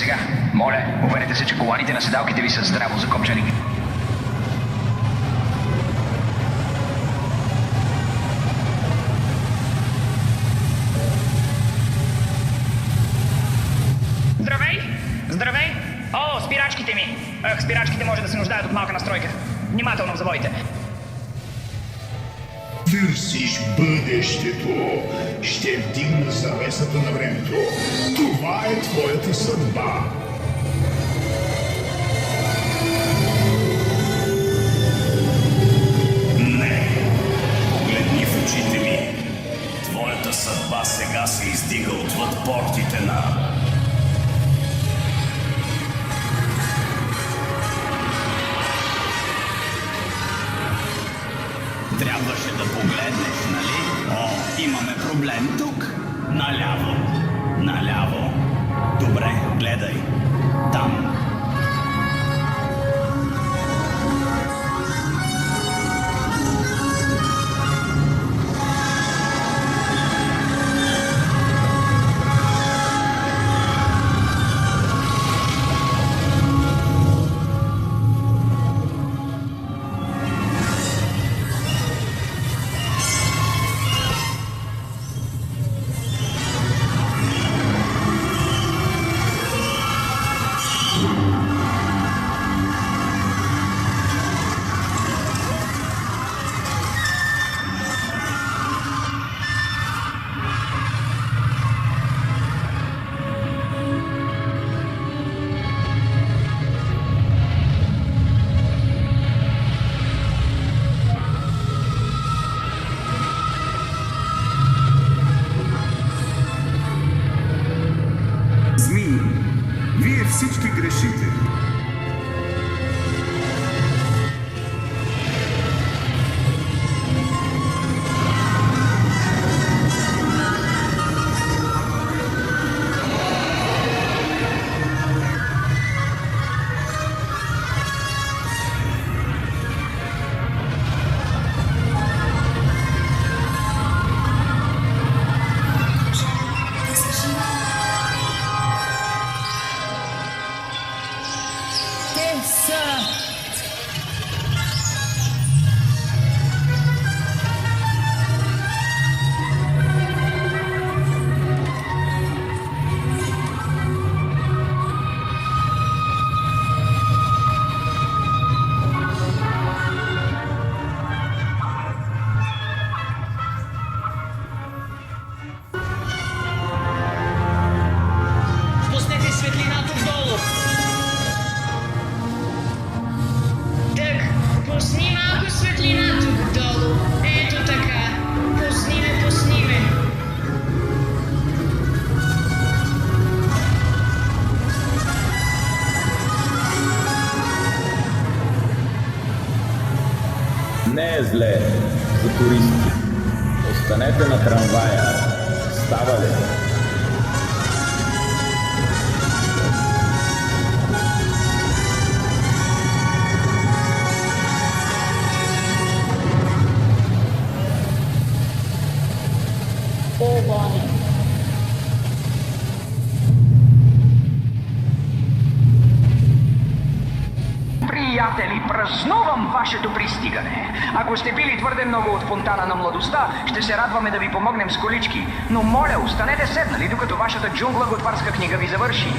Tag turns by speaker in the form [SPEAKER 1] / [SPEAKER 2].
[SPEAKER 1] сега, моля, уверете се, че коланите на седалките ви са здраво закопчани.
[SPEAKER 2] Здравей! Здравей! О, спирачките ми! Спирачките може да се нуждаят от малка настройка. Внимателно в завоите.
[SPEAKER 3] Търсиш бъдещето. Ще вдигна завесата на времето. Това е твоята съдба.
[SPEAKER 4] Не. Погледни в очите ми. Твоята съдба сега се издига отвъд портите на... Трябваше да погледнеш, нали? О, имаме проблем тук. Наляво. Наляво. Добре, гледай. Там.
[SPEAKER 3] Вие всички грешите.
[SPEAKER 5] Не е зле за туристи. Останете на трамвая. Става ли?
[SPEAKER 1] Приятели, празнувам вашето пристигане. Ако сте пили твърде много от фонтана на младостта, ще се радваме да ви помогнем с колички. Но моля, останете седнали, докато вашата джунгла готварска книга ви завърши.